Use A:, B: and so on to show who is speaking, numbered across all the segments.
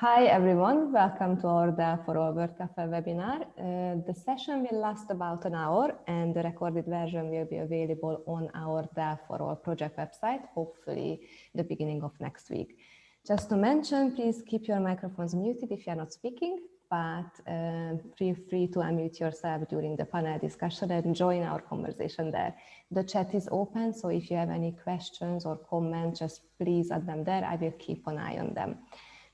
A: Hi everyone, welcome to our DEL4ALL World Café webinar. The session will last about an hour and the recorded version will be available on our DEL4ALL project website, hopefully the beginning of next week. Just to mention, please keep your microphones muted if you are not speaking, but feel free to unmute yourself during the panel discussion and join our conversation there. The chat is open, so if you have any questions or comments, just please add them there. I will keep an eye on them.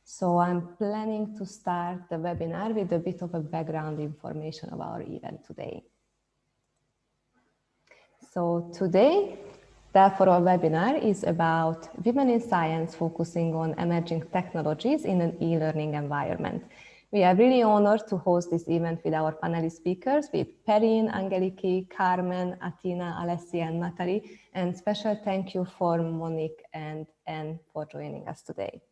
A: So I'm planning to start the webinar with a bit of a background information of our event today. So today, DEL4ALL webinar is about women in science focusing on emerging technologies in an e-learning environment. We are really honored to host this event with our panelist speakers, with Perrine, Angeliki, Carmen, Atina, Alessia, and Natalie, and special thank you for Monique and Anne for joining us today.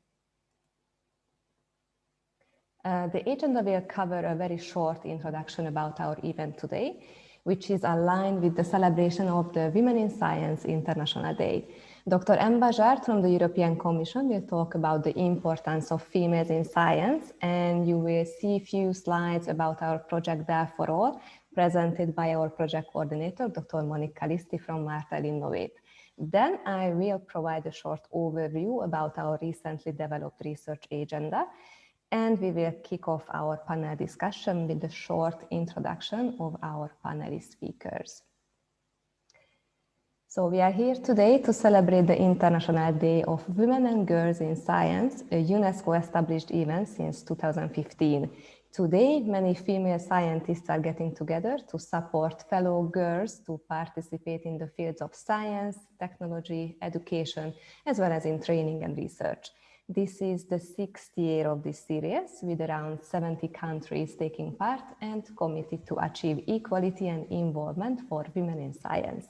A: The agenda will cover a very short introduction about our event today, which is aligned with the celebration of the Women in Science International Day. Dr. M. Bajard from the European Commission will talk about the importance of females in science, and you will see a few slides about our project DEL4ALL, presented by our project coordinator, Dr. Monique Calisti from Martel Innovate. Then I will provide a short overview about our recently developed research agenda, and we will kick off our panel discussion with a short introduction of our panelist speakers. So we are here today to celebrate the International Day of Women and Girls in Science, a UNESCO-established event since 2015. Today, many female scientists are getting together to support fellow girls to participate in the fields of science, technology, education, as well as in training and research. This is the 6th year of this series, with around 70 countries taking part and committed to achieve equality and involvement for women in science.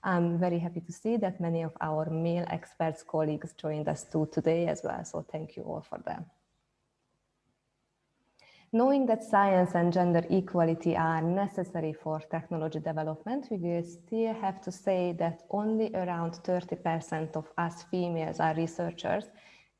A: I'm very happy to see that many of our male experts colleagues joined us too today as well, so thank you all for them. Knowing that science and gender equality are necessary for technology development, we will still have to say that only around 30% of us females are researchers,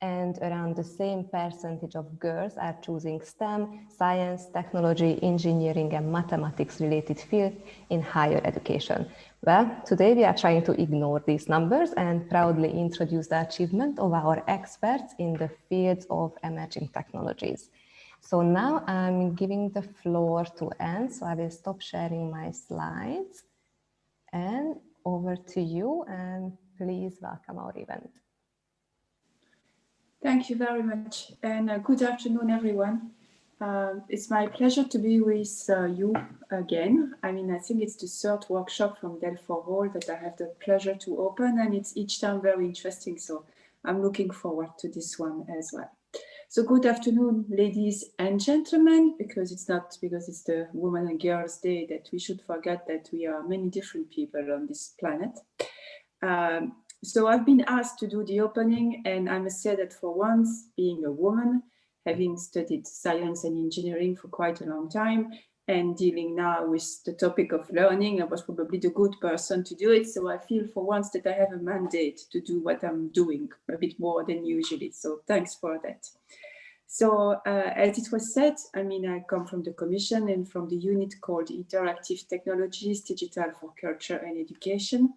A: and around the same percentage of girls are choosing STEM, science, technology, engineering, and mathematics-related fields in higher education. Well, today we are trying to ignore these numbers and proudly introduce the achievement of our experts in the fields of emerging technologies. So now I'm giving the floor to Anne, so I will stop sharing my slides. And over to you, and please welcome our event.
B: Thank you very much, and good afternoon, everyone. It's my pleasure to be with you again. I mean, I think it's the third workshop from DEL4ALL that I have the pleasure to open, and it's each time very interesting, so I'm looking forward to this one as well. So good afternoon, ladies and gentlemen, because it's the Women and Girls Day that we should forget that we are many different people on this planet. So I've been asked to do the opening, and I must say that for once, being a woman, having studied science and engineering for quite a long time, and dealing now with the topic of learning, I was probably the good person to do it. So I feel for once that I have a mandate to do what I'm doing a bit more than usually. So thanks for that. So as it was said, I mean, I come from the Commission and from the unit called Interactive Technologies, Digital for Culture and Education.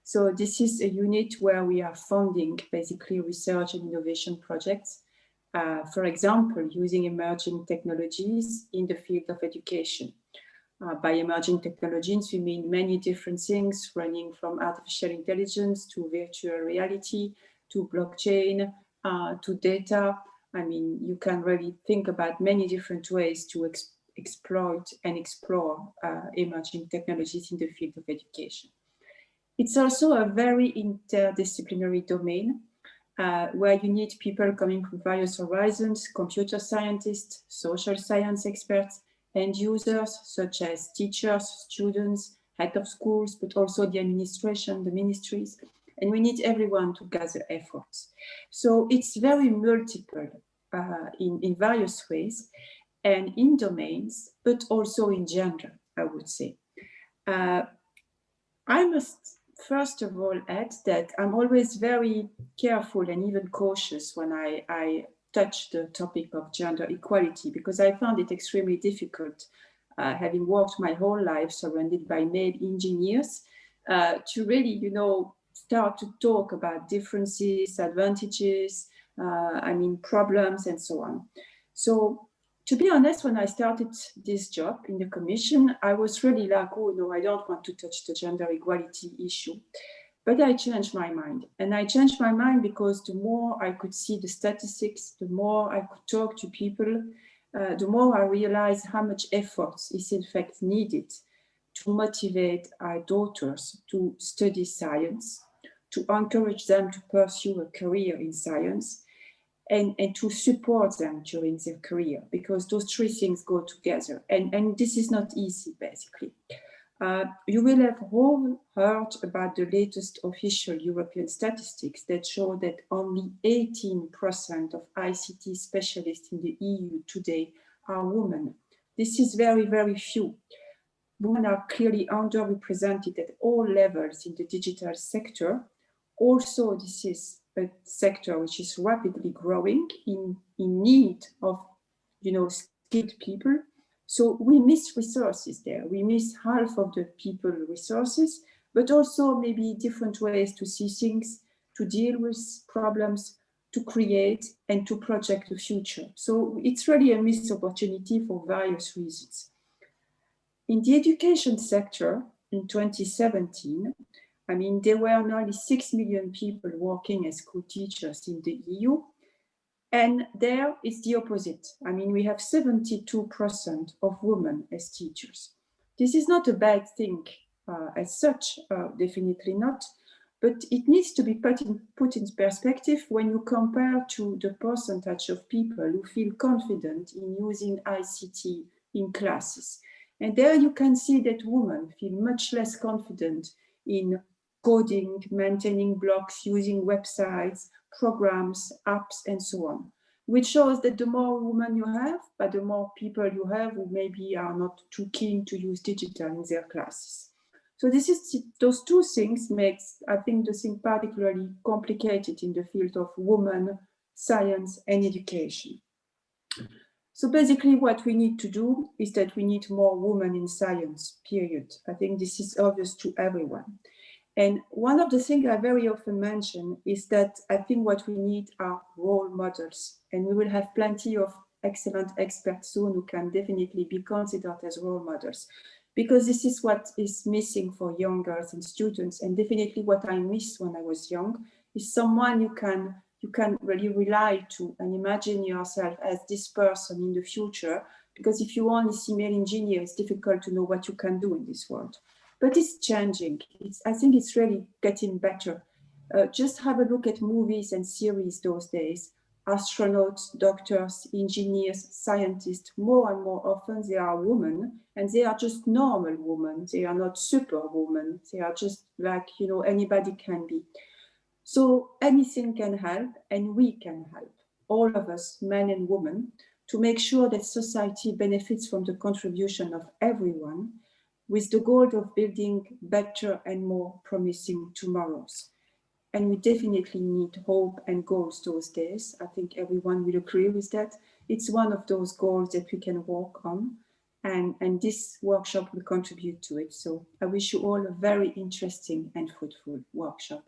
B: So this is a unit where we are funding basically research and innovation projects, for example, using emerging technologies in the field of education. By emerging technologies, we mean many different things, running from artificial intelligence to virtual reality, to blockchain, to data. I mean, you can really think about many different ways to exploit and explore emerging technologies in the field of education. It's also a very interdisciplinary domain where you need people coming from various horizons, computer scientists, social science experts, end users such as teachers, students, head of schools, but also the administration, the ministries, and we need everyone to gather efforts. So it's very multiple in various ways and in domains, but also in gender, I would say. I must first of all add that I'm always very careful and even cautious when I touch the topic of gender equality, because I found it extremely difficult, having worked my whole life surrounded by male engineers, to really, you know, start to talk about differences, advantages, problems, and so on. So, to be honest, when I started this job in the Commission, I was really like, oh no, I don't want to touch the gender equality issue. But I changed my mind. And I changed my mind because the more I could see the statistics, the more I could talk to people, the more I realized how much effort is in fact needed to motivate our daughters to study science, to encourage them to pursue a career in science, and to support them during their career, because those three things go together. And this is not easy, basically. You will have all heard about the latest official European statistics that show that only 18% of ICT specialists in the EU today are women. This is very, very few. Women are clearly underrepresented at all levels in the digital sector. Also, this is a sector which is rapidly growing, in need of, you know, skilled people. So we miss resources there. We miss half of the people resources, but also maybe different ways to see things, to deal with problems, to create and to project the future. So it's really a missed opportunity for various reasons. In the education sector in 2017, there were nearly 6 million people working as school teachers in the EU. And there it's the opposite. We have 72% of women as teachers. This is not a bad thing as such, definitely not, but it needs to be put in perspective when you compare to the percentage of people who feel confident in using ICT in classes. And there you can see that women feel much less confident in coding, maintaining blogs, using websites, programs, apps, and so on, which shows that the more women you have, but the more people you have who maybe are not too keen to use digital in their classes. So those two things makes, I think, the thing particularly complicated in the field of women, science, and education. So basically what we need to do is that we need more women in science, period. I think this is obvious to everyone. And one of the things I very often mention is that I think what we need are role models. And we will have plenty of excellent experts soon who can definitely be considered as role models, because this is what is missing for young girls and students. And definitely what I missed when I was young is someone you can really rely to and imagine yourself as this person in the future. Because if you only see male engineers, it's difficult to know what you can do in this world. But it's changing. I think it's really getting better. Just have a look at movies and series those days. Astronauts, doctors, engineers, scientists, more and more often they are women, and they are just normal women. They are not superwomen. They are just like, anybody can be. So anything can help, and we can help, all of us, men and women, to make sure that society benefits from the contribution of everyone, with the goal of building better and more promising tomorrows. And we definitely need hope and goals those days. I think everyone will agree with that. It's one of those goals that we can work on, and this workshop will contribute to it. So I wish you all a very interesting and fruitful workshop.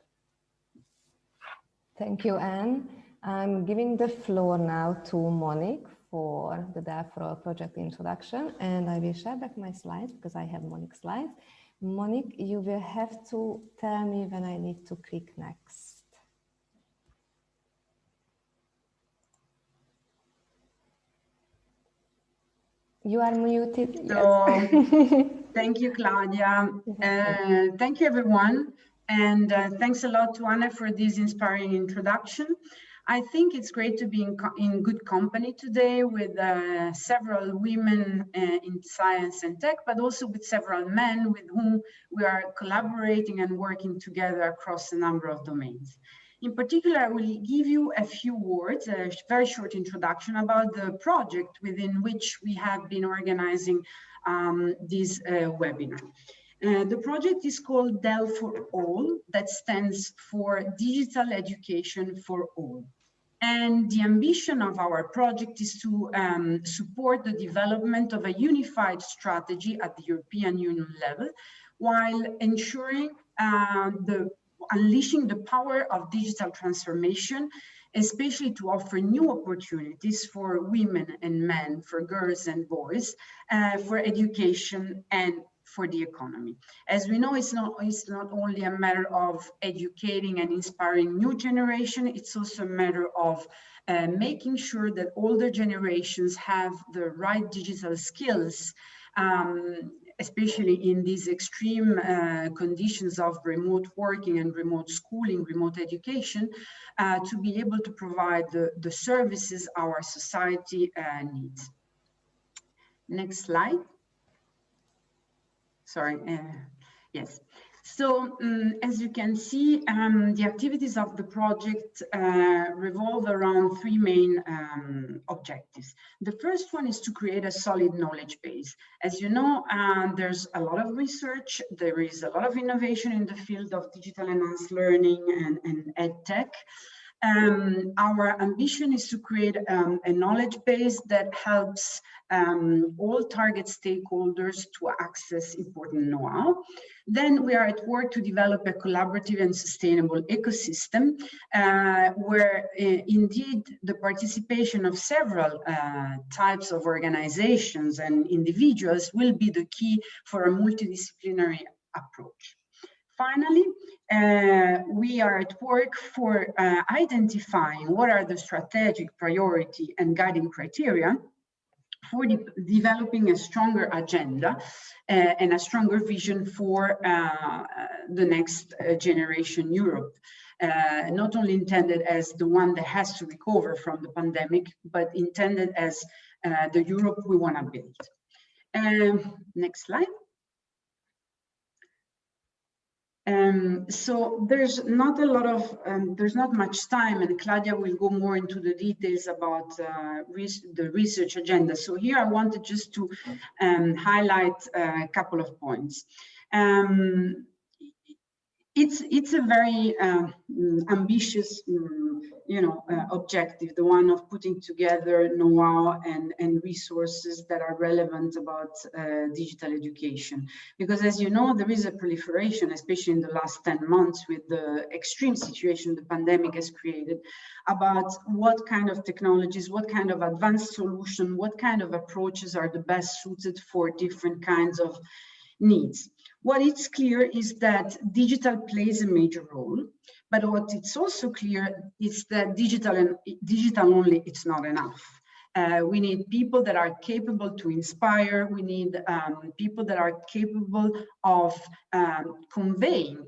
A: Thank you, Anne. I'm giving the floor now to Monique for the DEL4ALL project introduction, and I will share back my slides because I have Monique's slides. Monique, you will have to tell me when I need to click next. You are muted.
C: So, yes. Thank you, Claudia. Thank you, everyone. And thanks a lot to Anna for this inspiring introduction. I think it's great to be in good company today with several women in science and tech, but also with several men with whom we are collaborating and working together across a number of domains. In particular, I will give you a few words, a very short introduction about the project within which we have been organizing this webinar. The project is called DEL4ALL, that stands for Digital Education for All. And the ambition of our project is to support the development of a unified strategy at the European Union level, while ensuring unleashing the power of digital transformation, especially to offer new opportunities for women and men, for girls and boys, for education and for the economy. As we know, it's not only a matter of educating and inspiring new generation, it's also a matter of making sure that older generations have the right digital skills, especially in these extreme conditions of remote working and remote schooling, remote education, to be able to provide the services our society needs. Next slide. Sorry, yes. So as you can see, the activities of the project revolve around three main objectives. The first one is to create a solid knowledge base. As you know, there's a lot of research, there is a lot of innovation in the field of digital enhanced learning and EdTech. Our ambition is to create a knowledge base that helps all target stakeholders to access important know-how. Then we are at work to develop a collaborative and sustainable ecosystem where indeed the participation of several types of organizations and individuals will be the key for a multidisciplinary approach. Finally, we are at work for identifying what are the strategic priority and guiding criteria for developing a stronger agenda and a stronger vision for the next generation Europe, not only intended as the one that has to recover from the pandemic, but intended as the Europe we want to build. Next slide. So there's not a lot of, there's not much time, and Claudia will go more into the details about the research agenda. So here I wanted just to highlight a couple of points. It's a very ambitious, objective, the one of putting together know-how and resources that are relevant about digital education. Because as you know, there is a proliferation, especially in the last 10 months with the extreme situation the pandemic has created, about what kind of technologies, what kind of advanced solution, what kind of approaches are the best suited for different kinds of needs. What is clear is that digital plays a major role, but what it's also clear is that digital only, it's not enough. We need people that are capable to inspire. We need people that are capable of conveying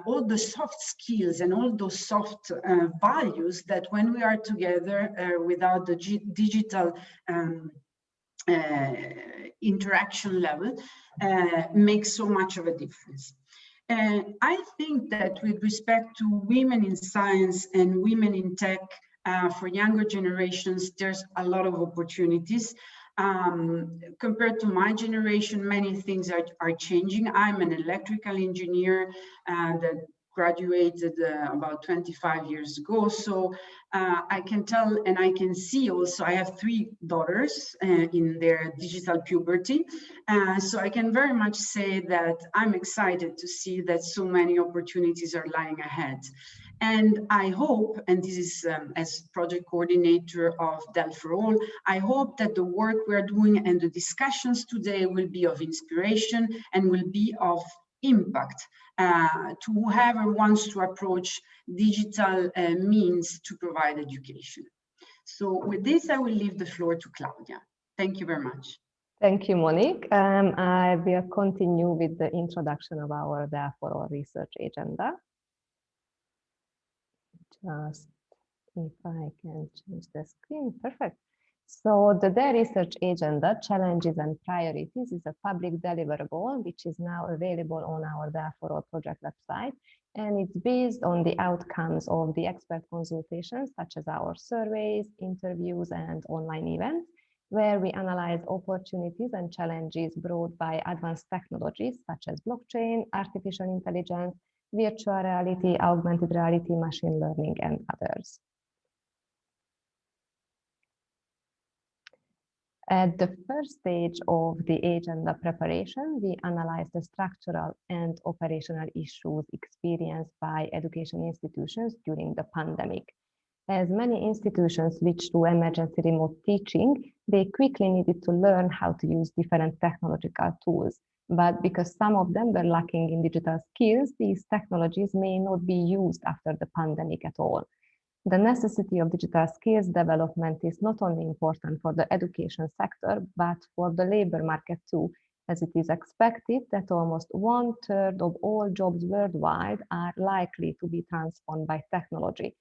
C: all the soft skills and all those soft values that when we are together without the digital interaction level makes so much of a difference. And I think that with respect to women in science and women in tech, for younger generations, there's a lot of opportunities. Compared to my generation, many things are changing. I'm an electrical engineer that graduated about 25 years ago. So I can tell and I can see also, I have 3 daughters in their digital puberty. So I can very much say that I'm excited to see that so many opportunities are lying ahead. And I hope, and this is as project coordinator of DEL4ALL, I hope that the work we're doing and the discussions today will be of inspiration and will be of impact to whoever wants to approach digital means to provide education. So with this, I will leave the floor to Claudia. Thank you very much.
A: Thank you, Monique. I will continue with the introduction of our DEL4ALL research agenda. Just if I can change the screen, perfect. So the DEL Research Agenda, Challenges and Priorities is a public deliverable which is now available on our DEL4ALL project website, and it's based on the outcomes of the expert consultations such as our surveys, interviews and online events, where we analyze opportunities and challenges brought by advanced technologies such as blockchain, artificial intelligence, virtual reality, augmented reality, machine learning and others. At the first stage of the agenda preparation, we analyzed the structural and operational issues experienced by education institutions during the pandemic. As many institutions switched to emergency remote teaching, they quickly needed to learn how to use different technological tools. But because some of them were lacking in digital skills, these technologies may not be used after the pandemic at all. The necessity of digital skills development is not only important for the education sector, but for the labor market too, as it is expected that almost 1/3 of all jobs worldwide are likely to be transformed by technology.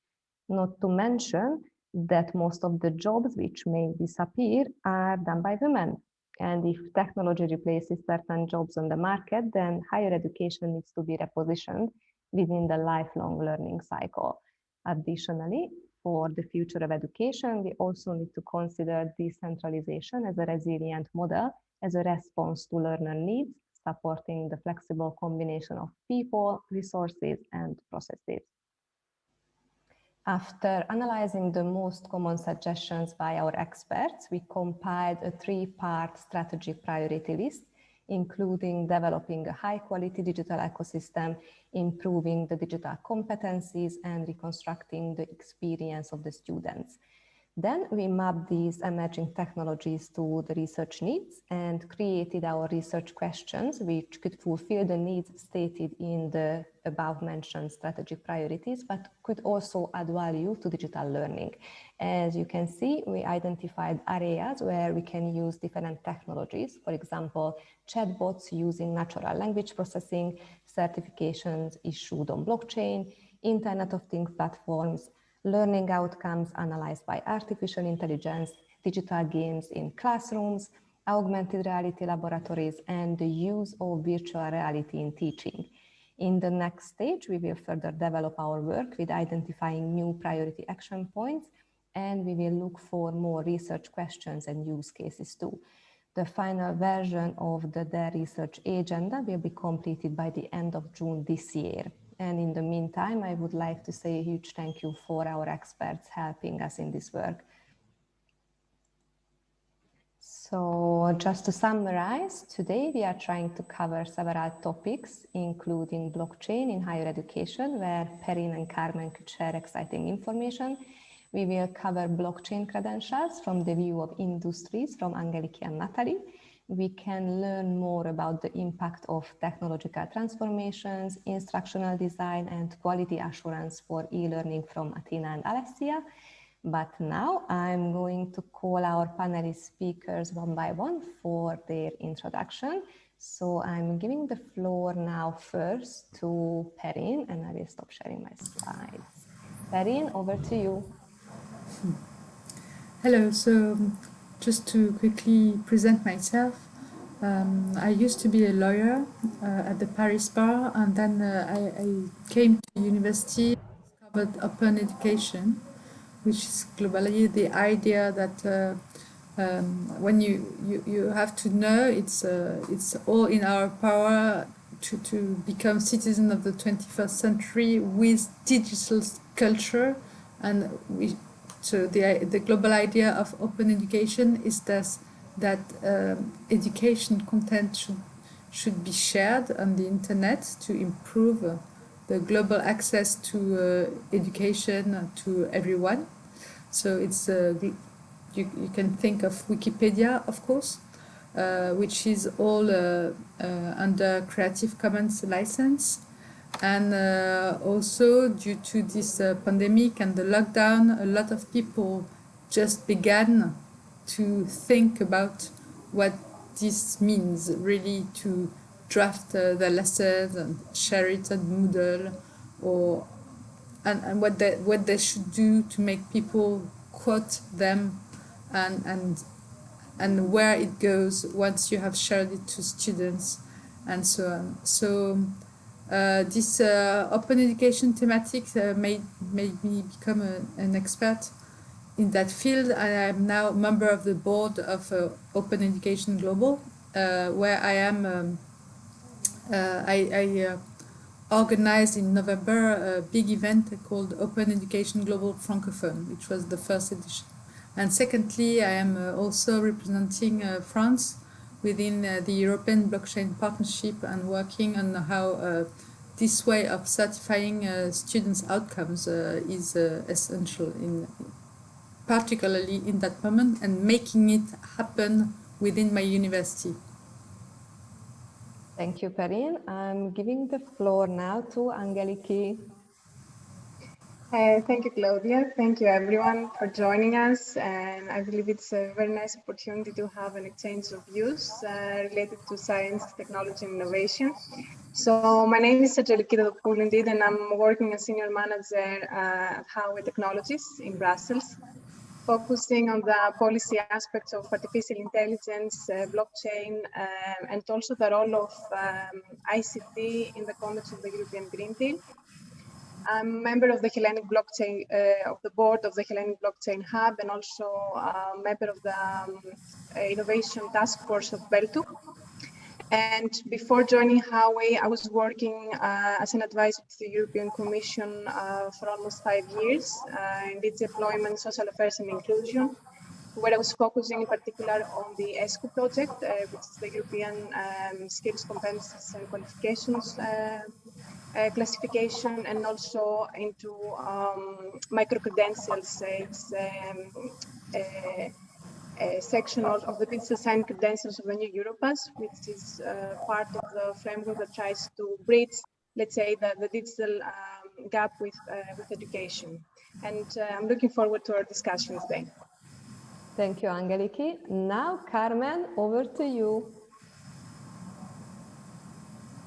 A: Not to mention that most of the jobs which may disappear are done by women. And if technology replaces certain jobs on the market, then higher education needs to be repositioned within the lifelong learning cycle. Additionally, for the future of education, we also need to consider decentralization as a resilient model as a response to learner needs, supporting the flexible combination of people, resources, and processes. After analyzing the most common suggestions by our experts, we compiled a 3-part strategic priority list, including developing a high-quality digital ecosystem, improving the digital competencies, and reconstructing the experience of the students. Then we mapped these emerging technologies to the research needs and created our research questions, which could fulfill the needs stated in the above-mentioned strategic priorities, but could also add value to digital learning. As you can see, we identified areas where we can use different technologies, for example, chatbots using natural language processing, certifications issued on blockchain, Internet of Things platforms, learning outcomes analyzed by artificial intelligence, digital games in classrooms, augmented reality laboratories, and the use of virtual reality in teaching. In the next stage, we will further develop our work with identifying new priority action points, and we will look for more research questions and use cases too. The final version of the DEL research agenda will be completed by the end of June this year. And in the meantime, I would like to say a huge thank you for our experts helping us in this work. So just to summarize, today we are trying to cover several topics, including blockchain in higher education, where Perrine and Carmen could share exciting information. We will cover blockchain credentials from the view of industries from Angeliki and Natalie. We can learn more about the impact of technological transformations, instructional design, and quality assurance for e-learning from Athena and Alessia. But now I'm going to call our panelist speakers one by one for their introduction. So I'm giving the floor now first to Perrine, and I will stop sharing my slides. Perrine, over to you.
D: Hello, so just to quickly present myself, I used to be a lawyer at the Paris Bar, and then I came to university and discovered open education, which is globally the idea that when you have to know it's all in our power to become citizens of the 21st century with digital culture, and so the global idea of open education is that education content should be shared on the internet to improve the global access to education to everyone. So it's you can think of Wikipedia, of course, which is all under Creative Commons license. And also due to this pandemic and the lockdown, a lot of people just began to think about what this means, really, to draft the lessons and share it on Moodle, or and what they should do to make people quote them, and where it goes once you have shared it to students, and so on. So this open education thematic made me become an expert in that field. I am now a member of the board of Open Education Global, where I am. I organized in November a big event called Open Education Global Francophone, which was the first edition And secondly, I am also representing France within the European Blockchain Partnership and working on how this way of certifying students' outcomes is essential, particularly in that moment, and making it happen within my university.
A: Thank you, Perrine. I'm giving the floor now to Angeliki.
E: Thank you, Claudia. Thank you, everyone, for joining us. And I believe it's a very nice opportunity to have an exchange of views related to science, technology, and innovation. So my name is Angeliki indeed, and I'm working as Senior Manager at Huawei Technologies in Brussels, focusing on the policy aspects of artificial intelligence, blockchain, and also the role of ICT in the context of the European Green Deal. I'm a member of the Hellenic Blockchain, of the board of the Hellenic Blockchain Hub, and also a member of the Innovation Task Force of BELTUC. And before joining Huawei, I was working as an advisor to the European Commission for almost 5 years in its deployment, social affairs and inclusion, where I was focusing in particular on the ESCO project, which is the European Skills, Competencies and Qualifications classification, and also into micro-credentials. It's a section of the digital sign credentials of the new Europass, which is part of the framework that tries to bridge, let's say, the digital gap with education. And I'm looking forward to our discussion today.
A: Thank you, Angeliki. Now, Carmen, over to you.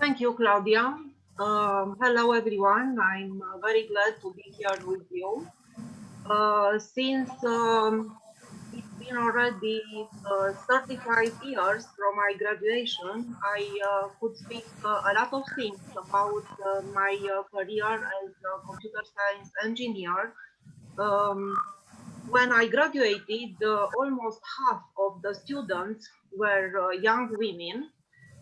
F: Thank you, Claudia. Hello, everyone. I'm very glad to be here with you. Since it's been already 35 years from my graduation, I could speak a lot of things about my career as a computer science engineer. When I graduated, almost half of the students were young women.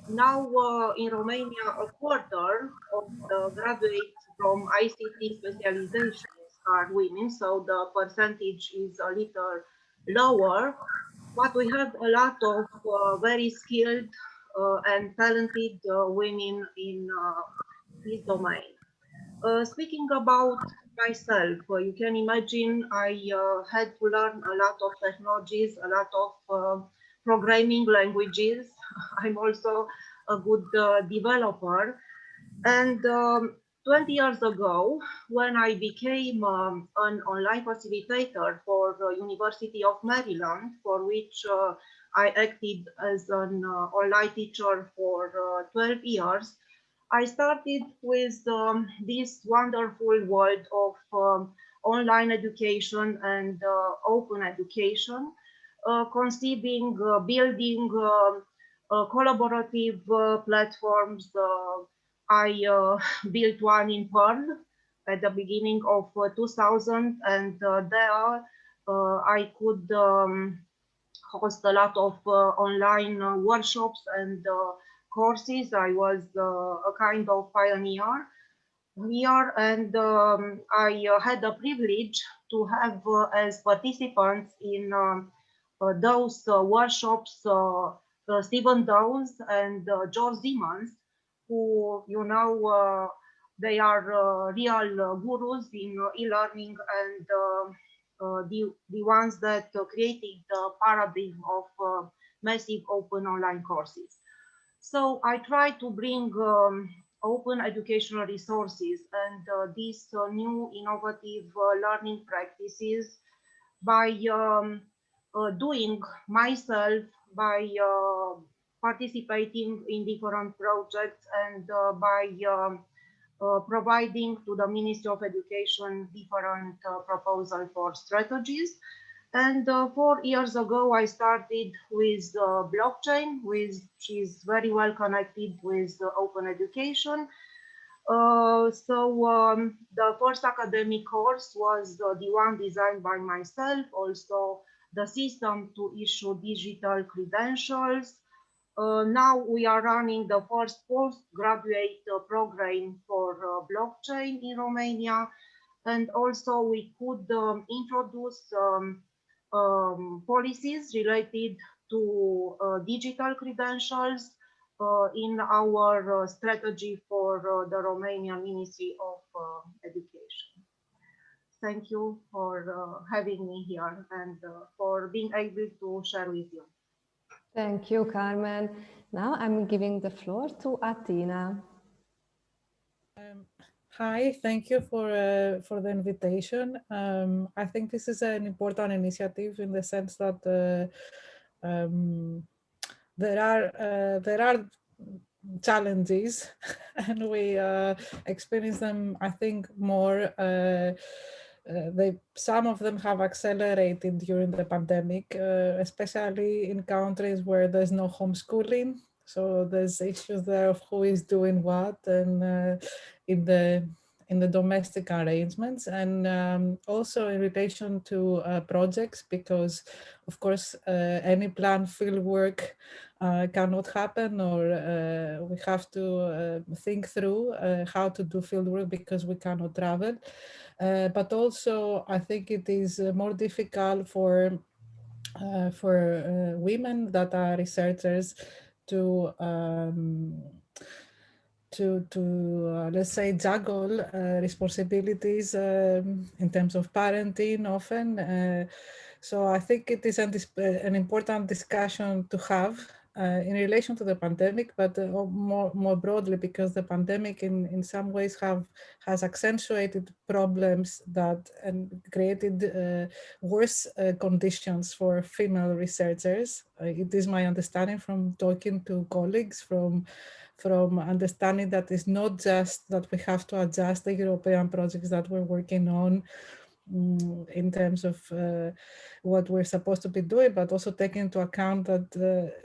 F: Now in Romania, a quarter of the graduates from ICT specializations are women, so the percentage is a little lower, but we have a lot of very skilled and talented women in this domain. Speaking about myself, you can imagine I had to learn a lot of technologies, a lot of programming languages. I'm also a good developer. And 20 years ago, when I became an online facilitator for the University of Maryland, for which I acted as an online teacher for 12 years, I started with this wonderful world of online education and open education, conceiving, building collaborative platforms. I built one in Perl at the beginning of 2000, and there I could host a lot of online workshops and courses. I was a kind of pioneer here, and I had the privilege to have as participants in those workshops Stephen Dawes and George Siemens, who, you know, they are real gurus in e-learning and the ones that created the paradigm of massive open online courses. So I try to bring open educational resources and these new innovative learning practices by doing myself, by participating in different projects, and by providing to the Ministry of Education different proposals for strategies. And 4 years ago, I started with blockchain, which is very well connected with open education. The first academic course was the one designed by myself, also the system to issue digital credentials. Now we are running the first postgraduate program for blockchain in Romania. And also we could introduce policies related to digital credentials in our strategy for the Romanian Ministry of Education. Thank you for having me here and for being able to share with you.
A: Thank you, Carmen. Now I'm giving the floor to Atina.
G: Hi, thank you for the invitation. I think this is an important initiative in the sense that there are challenges, and we experience them, I think, more. Some of them have accelerated during the pandemic, especially in countries where there's no homeschooling. So there's issues there of who is doing what, and in the domestic arrangements, and also in relation to projects, because of course any planned field work cannot happen, or we have to think through how to do field work because we cannot travel. But also I think it is more difficult for women that are researchers to let's say juggle responsibilities in terms of parenting often. So I think it is an important discussion to have in relation to the pandemic, but more broadly, because the pandemic in some ways has accentuated problems that and created worse conditions for female researchers. It is my understanding from talking to colleagues, from understanding that it's not just that we have to adjust the European projects that we're working on in terms of what we're supposed to be doing, but also taking into account that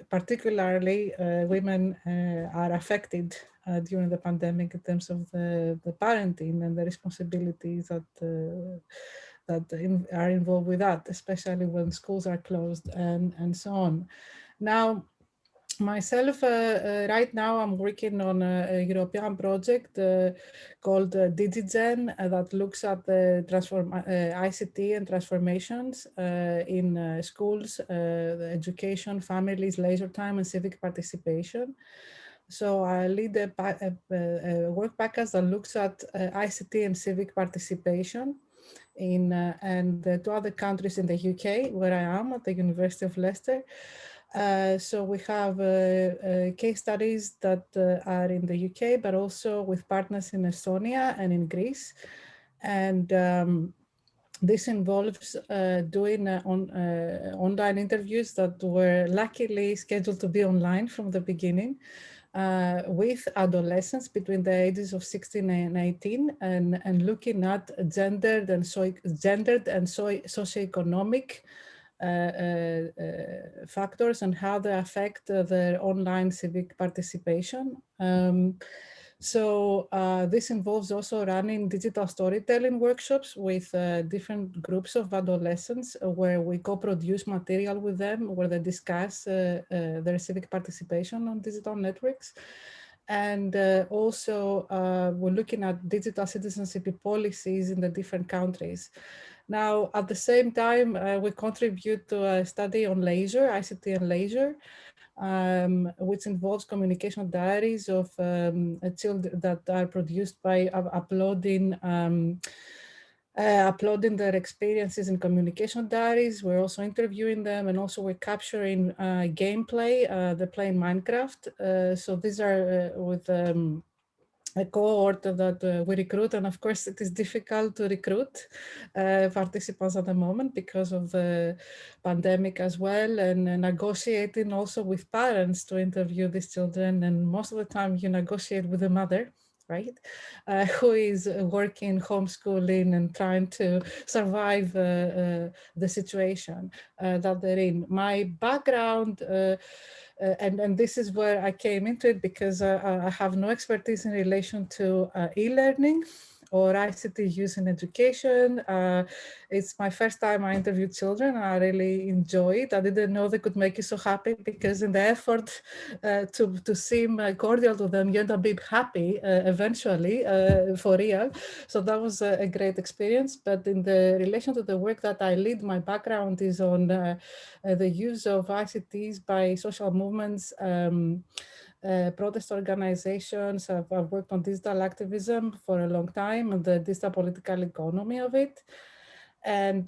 G: particularly women are affected during the pandemic in terms of the parenting and the responsibilities that are involved with that, especially when schools are closed and so on. Now, myself, right now I'm working on a European project called DigiGen that looks at the ICT and transformations in schools, education, families, leisure time, and civic participation. So I lead a work package that looks at ICT and civic participation in and two other countries in the UK, where I am at the University of Leicester. So we have case studies that are in the UK, but also with partners in Estonia and in Greece. And this involves doing online interviews that were luckily scheduled to be online from the beginning with adolescents between the ages of 16 and 18, and looking at gendered and socioeconomic factors and how they affect their online civic participation. So this involves also running digital storytelling workshops with different groups of adolescents where we co-produce material with them, where they discuss their civic participation on digital networks. And also we're looking at digital citizenship policies in the different countries. Now, at the same time, we contribute to a study on leisure, ICT and leisure, which involves communication diaries of children that are produced by uploading their experiences in communication diaries. We're also interviewing them, and also we're capturing gameplay, they play in Minecraft. So these are with a cohort that we recruit, and of course it is difficult to recruit participants at the moment because of the pandemic as well, and negotiating also with parents to interview these children, and most of the time you negotiate with the mother, right, who is working, homeschooling, and trying to survive the situation that they're in. My background, and this is where I came into it, because I have no expertise in relation to e-learning. or ICT use in education. It's my first time I interviewed children, and I really enjoy it. I didn't know they could make you so happy, because in the effort to seem cordial to them, you end up being happy eventually, for real. So that was a great experience. But in the relation to the work that I lead, my background is on the use of ICTs by social movements, protest organizations. I've worked on digital activism for a long time and the digital political economy of it. And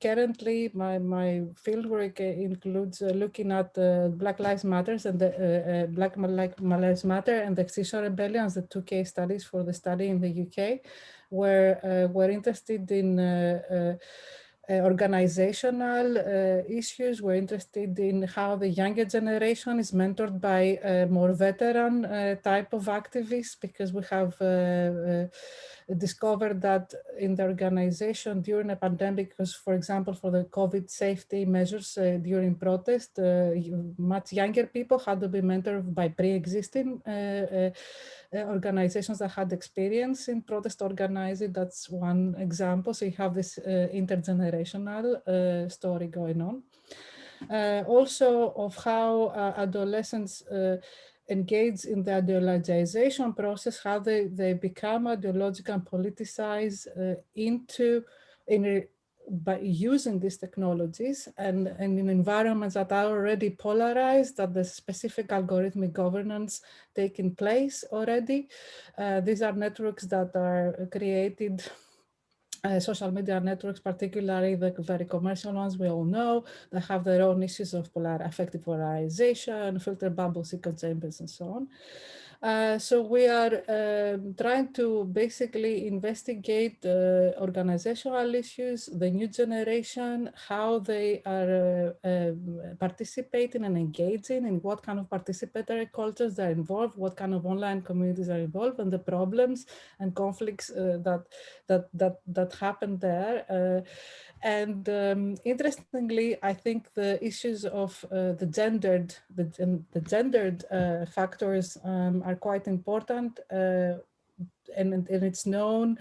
G: currently, my fieldwork includes looking at Black Lives Matter and the Black Lives Matter and the Extinction Rebellion as the 2 case studies for the study in the UK, where we're interested in organizational issues. We're interested in how the younger generation is mentored by a more veteran type of activists, because we have discovered that in the organization during a pandemic, because for example, for the COVID safety measures during protest, much younger people had to be mentored by pre-existing organizations that had experience in protest organizing. That's one example. So you have this intergenerational story going on. Also of how adolescents engage in the ideologization process, how they become ideological and politicize by using these technologies, and in environments that are already polarized, that the specific algorithmic governance taking place already. These are networks that are created, social media networks, particularly the very commercial ones we all know, that have their own issues of affective polarization, filter bubbles, echo chambers, and so on. So we are trying to basically investigate organizational issues, the new generation, how they are participating and engaging, and what kind of participatory cultures are involved, what kind of online communities are involved, and the problems and conflicts that happen there. And interestingly, I think the issues of the gendered factors are quite important, and it's known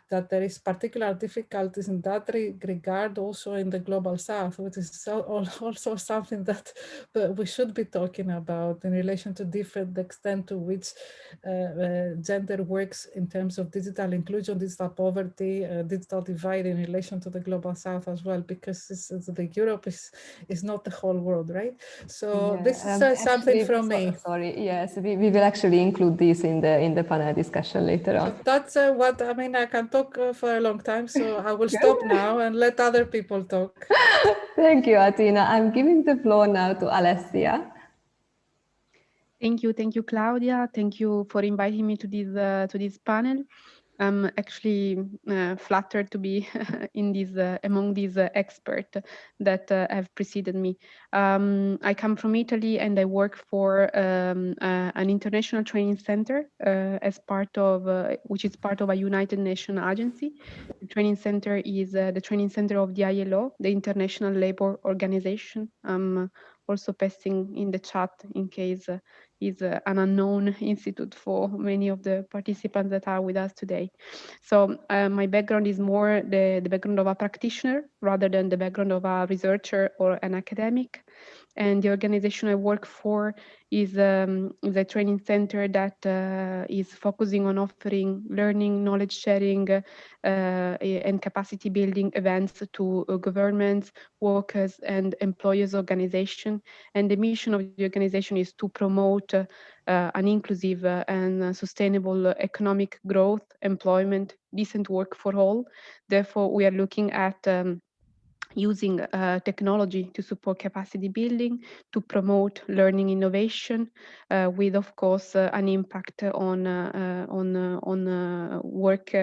G: that there is particular difficulties in that regard also in the global south, which is also something that we should be talking about in relation to the extent to which gender works in terms of digital inclusion, digital poverty, digital divide in relation to the global south as well, because the Europe is not the whole world, right? So
A: Yeah,
G: this is something from me.
A: Sorry, yes, we will actually include this in the panel discussion later on.
G: So that's what I mean. I can talk for a long time, so I will stop now and let other people talk.
A: Thank you, Atina. I'm giving the floor now to Alessia.
H: Thank you, Claudia. Thank you for inviting me to this panel. I'm actually flattered to be in among these experts that have preceded me. I come from Italy and I work for an international training center as part of which is part of a United Nations agency. The training center is the training center of the ILO, the International Labour Organization. I'm also pasting in the chat in case is an unknown institute for many of the participants that are with us today. So my background is more the background of a practitioner rather than the background of a researcher or an academic. And the organization I work for is a training center that is focusing on offering learning, knowledge sharing, and capacity building events to governments, workers, and employers organization. And the mission of the organization is to promote an inclusive and sustainable economic growth, employment, decent work for all. Therefore, we are looking at using technology to support capacity building, to promote learning innovation, with of course an impact on work,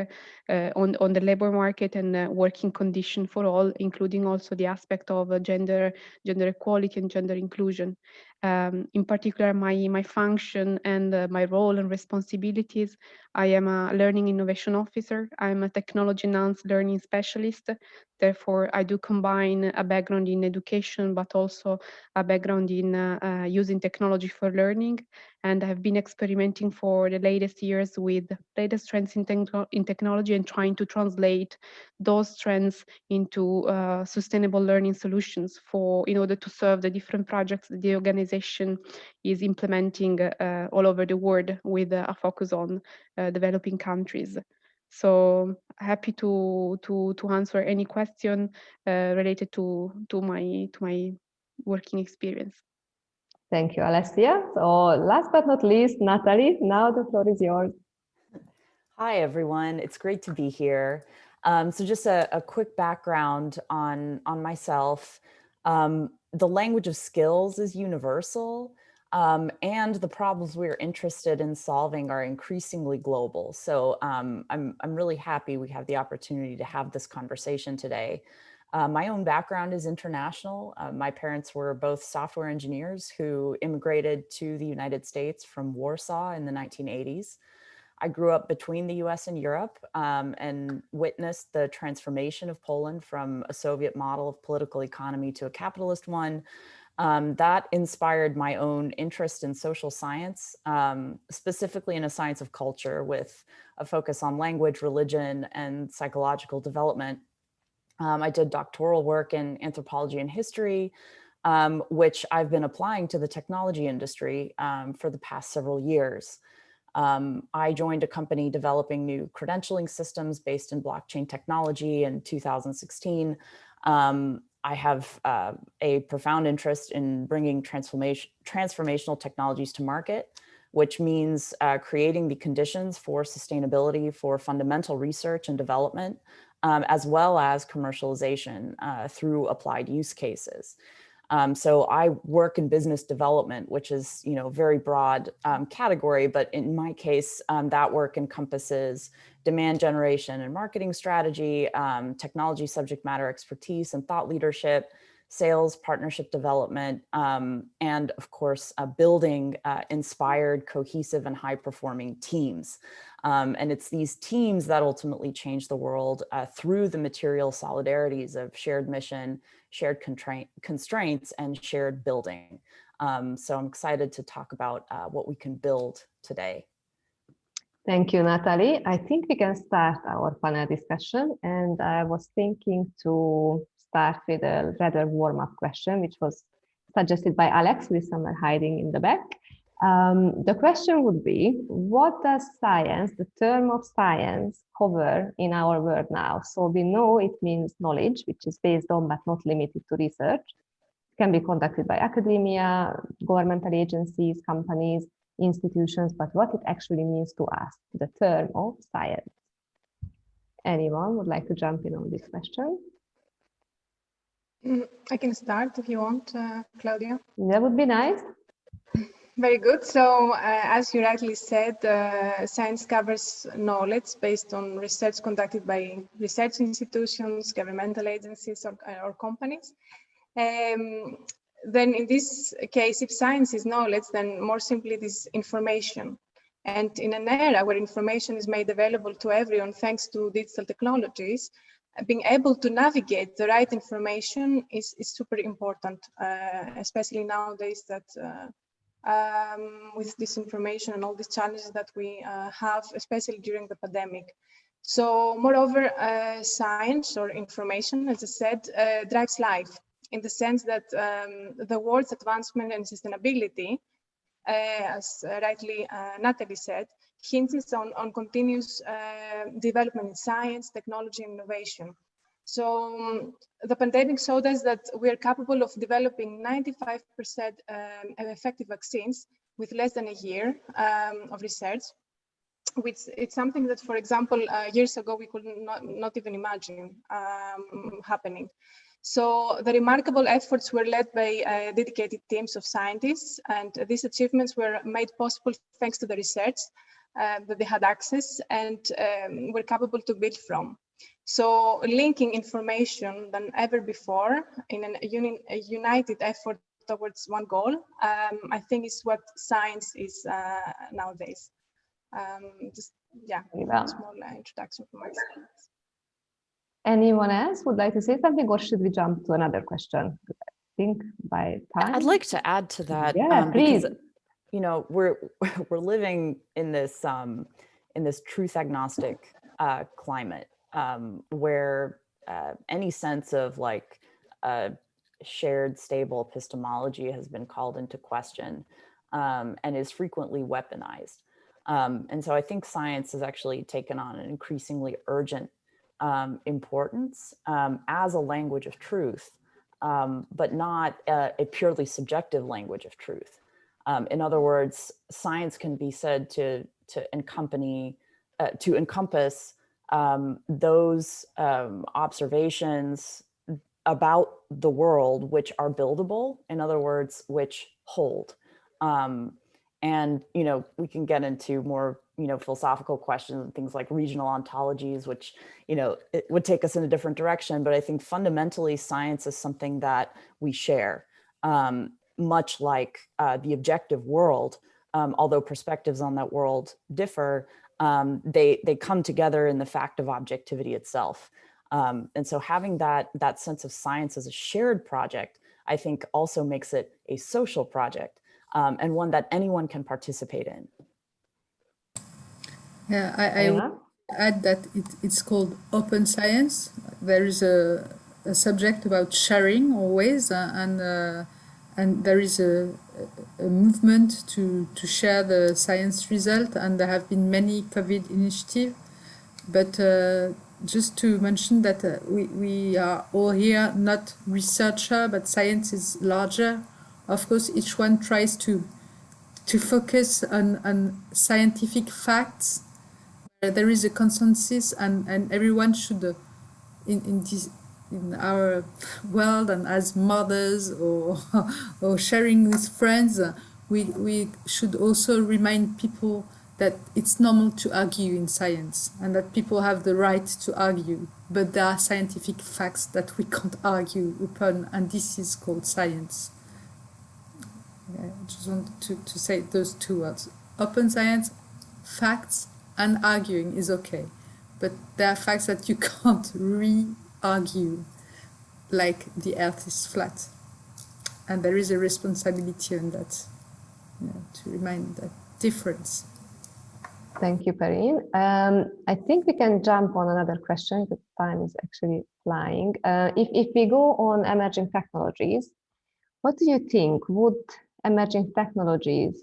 H: on the labor market and working condition for all, including also the aspect of gender equality and gender inclusion. In particular, my function and my role and responsibilities, I am a learning innovation officer. I'm a technology enhanced learning specialist. Therefore, I do combine a background in education, but also a background in using technology for learning. and have been experimenting for the latest years with latest trends in technology and trying to translate those trends into sustainable learning solutions in order to serve the different projects that the organization is implementing all over the world with a focus on developing countries. So happy to answer any question related to my working experience.
A: Thank you, Alessia. So last but not least, Natalie, now the floor is yours.
I: Hi, everyone. It's great to be here. So just a quick background on myself. The language of skills is universal, and the problems we're interested in solving are increasingly global. So I'm really happy we have the opportunity to have this conversation today. My own background is international. My parents were both software engineers who immigrated to the United States from Warsaw in the 1980s. I grew up between the US and Europe and witnessed the transformation of Poland from a Soviet model of political economy to a capitalist one. That inspired my own interest in social science, specifically in a science of culture with a focus on language, religion, and psychological development. I did doctoral work in anthropology and history, which I've been applying to the technology industry for the past several years. I joined a company developing new credentialing systems based in blockchain technology in 2016. I have a profound interest in bringing transformational technologies to market, which means creating the conditions for sustainability for fundamental research and development, as well as commercialization through applied use cases. So I work in business development, which is, a very broad category, but in my case, that work encompasses demand generation and marketing strategy, technology subject matter expertise and thought leadership, sales, partnership development, and of course, building inspired, cohesive, and high-performing teams. And it's these teams that ultimately change the world through the material solidarities of shared mission, shared constraints, and shared building. So I'm excited to talk about what we can build today.
A: Thank you, Natalie. I think we can start our panel discussion. And I was thinking to start with a rather warm-up question, which was suggested by Alex, who is somewhere hiding in the back. The question would be, what does science, the term of science, cover in our world now? So we know it means knowledge, which is based on but not limited to research. It can be conducted by academia, governmental agencies, companies, institutions, but what it actually means to us, the term of science. Anyone would like to jump in on this question?
E: I can start if you want, Claudia.
A: That would be nice.
E: Very good. So, as you rightly said, science covers knowledge based on research conducted by research institutions, governmental agencies, or companies. Then in this case, if science is knowledge, then more simply it is information. And in an era where information is made available to everyone thanks to digital technologies, being able to navigate the right information is super important, especially nowadays that with disinformation and all these challenges that we have, especially during the pandemic. So moreover, science or information, as I said, drives life in the sense that the world's advancement and sustainability, as rightly Natalie said, hinges on continuous development in science, technology, and innovation. So the pandemic showed us that we are capable of developing 95% effective vaccines with less than a year of research, which it's something that, for example, years ago we could not even imagine happening. So the remarkable efforts were led by dedicated teams of scientists, and these achievements were made possible thanks to the research that they had access and were capable to build from. So linking information than ever before in a united effort towards one goal, I think is what science is nowadays. Just, yeah, a small introduction from my side.
A: Anyone else would like to say something, or should we jump to another question? I think by time.
I: I'd like to add to that.
A: Yeah, please.
I: you know, we're living in this truth agnostic climate where any sense of like shared stable epistemology has been called into question and is frequently weaponized. And so I think science has actually taken on an increasingly urgent importance as a language of truth, but not a purely subjective language of truth. In other words, science can be said to encompass those observations about the world which are buildable, in other words, which hold. And, you know, we can get into more, you know, philosophical questions and things like regional ontologies, which, you know, it would take us in a different direction. But I think fundamentally science is something that we share, much like the objective world, although perspectives on that world differ, they come together in the fact of objectivity itself. And so having that sense of science as a shared project, I think also makes it a social project. And one that anyone can participate in.
D: Yeah, I would add that it's called open science. There is a subject about sharing always, and there is a movement to share the science result, and there have been many COVID initiatives. But just to mention that we are all here not researcher, but science is larger. Of course, each one tries to focus on scientific facts. There is a consensus, and everyone should, in our world and as mothers or or sharing with friends, we should also remind people that it's normal to argue in science and that people have the right to argue, but there are scientific facts that we can't argue upon, and this is called science. I just want to say those two words. Open science, facts, and arguing is okay. But there are facts that you can't re-argue, like the earth is flat. And there is a responsibility on that, you know, to remind that difference.
A: Thank you, Perrine. I think we can jump on another question. The time is actually flying. If we go on emerging technologies, what do you think? Would emerging technologies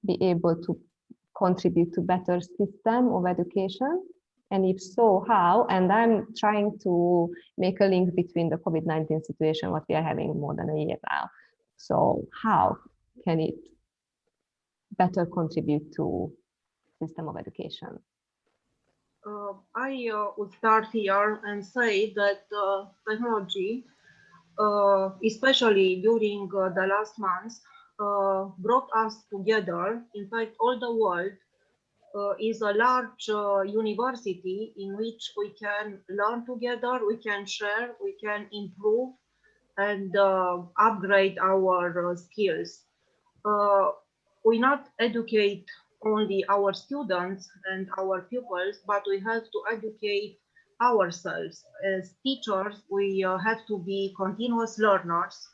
A: be able to contribute to better system of education? And if so, how? And I'm trying to make a link between the COVID-19 situation, what we are having more than a year now. So how can it better contribute to system of education?
F: I would start here and say that technology, especially during the last months, brought us together. In fact, all the world is a large university in which we can learn together, we can share, we can improve and upgrade our skills. We not educate only our students and our pupils, but we have to educate ourselves. As teachers, we have to be continuous learners.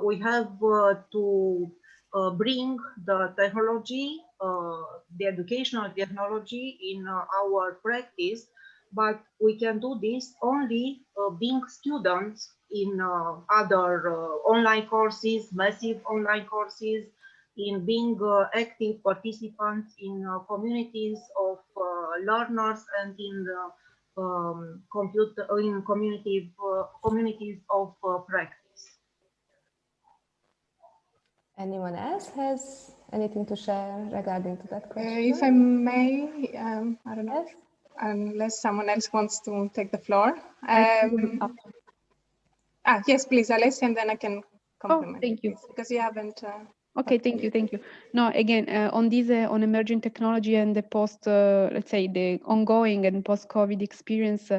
F: We have to bring the technology, the educational technology in our practice, but we can do this only being students in other online courses, massive online courses, in being active participants in communities of learners and in communities of practice.
A: Anyone else has anything to share regarding to that question?
E: If I may, I don't know, unless someone else wants to take the floor. Yes, please, Alessia, and then I can compliment.
H: Oh, thank you.
E: Because you haven't.
H: Okay, thank you. No, again, on this, on emerging technology and the post, let's say, the ongoing and post-COVID experience,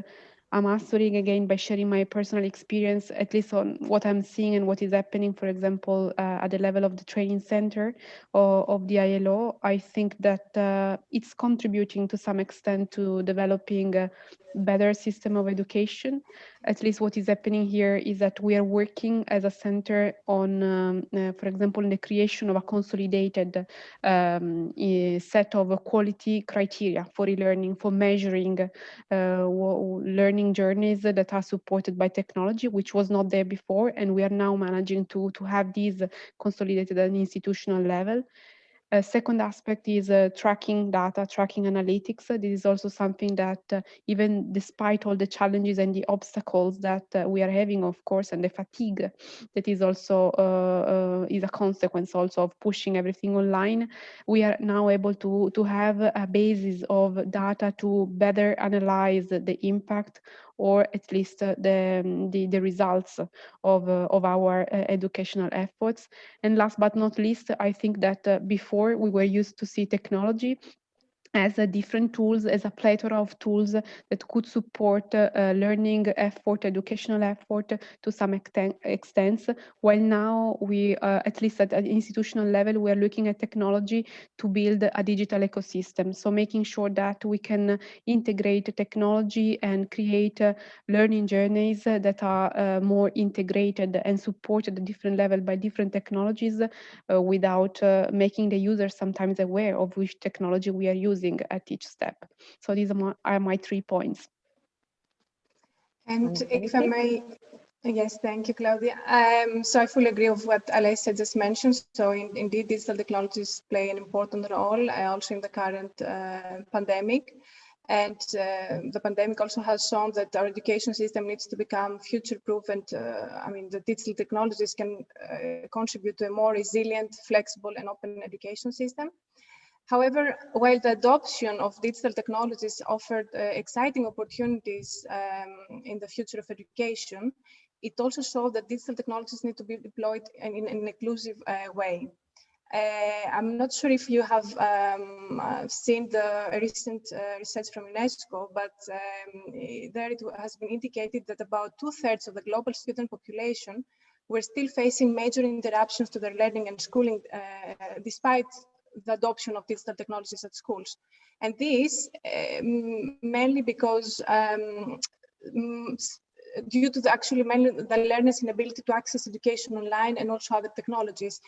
H: I'm answering again by sharing my personal experience, at least on what I'm seeing and what is happening, for example, at the level of the training center or of the ILO. I think that it's contributing to some extent to developing better system of education. At least what is happening here is that we are working as a center on, for example, in the creation of a consolidated set of quality criteria for e-learning, for measuring learning journeys that are supported by technology, which was not there before, and we are now managing to have these consolidated at an institutional level. A second aspect is tracking data, tracking analytics. This is also something that even despite all the challenges and the obstacles that we are having, of course, and the fatigue that is also is a consequence also of pushing everything online, we are now able to have a basis of data to better analyze the impact, or at least the results of our educational efforts. And last but not least, I think that before we were used to see technology as different tools, as a plethora of tools that could support learning effort, educational effort to some extent, while now we, at least at an institutional level, we are looking at technology to build a digital ecosystem. So making sure that we can integrate technology and create learning journeys that are more integrated and supported at different level by different technologies without making the user sometimes aware of which technology we are using at each step. So these are my 3 points.
E: And if I may, yes, thank you, Claudia. So I fully agree with what Alessia just mentioned. So indeed, digital technologies play an important role also in the current pandemic. And the pandemic also has shown that our education system needs to become future-proof, and I mean, the digital technologies can contribute to a more resilient, flexible, and open education system. However, while the adoption of digital technologies offered exciting opportunities in the future of education, it also showed that digital technologies need to be deployed in an inclusive way. I'm not sure if you have seen the recent research from UNESCO, but there it has been indicated that about 2/3 of the global student population were still facing major interruptions to their learning and schooling despite the adoption of digital technologies at schools. And this mainly because due to mainly the learners' inability to access education online and also other technologies.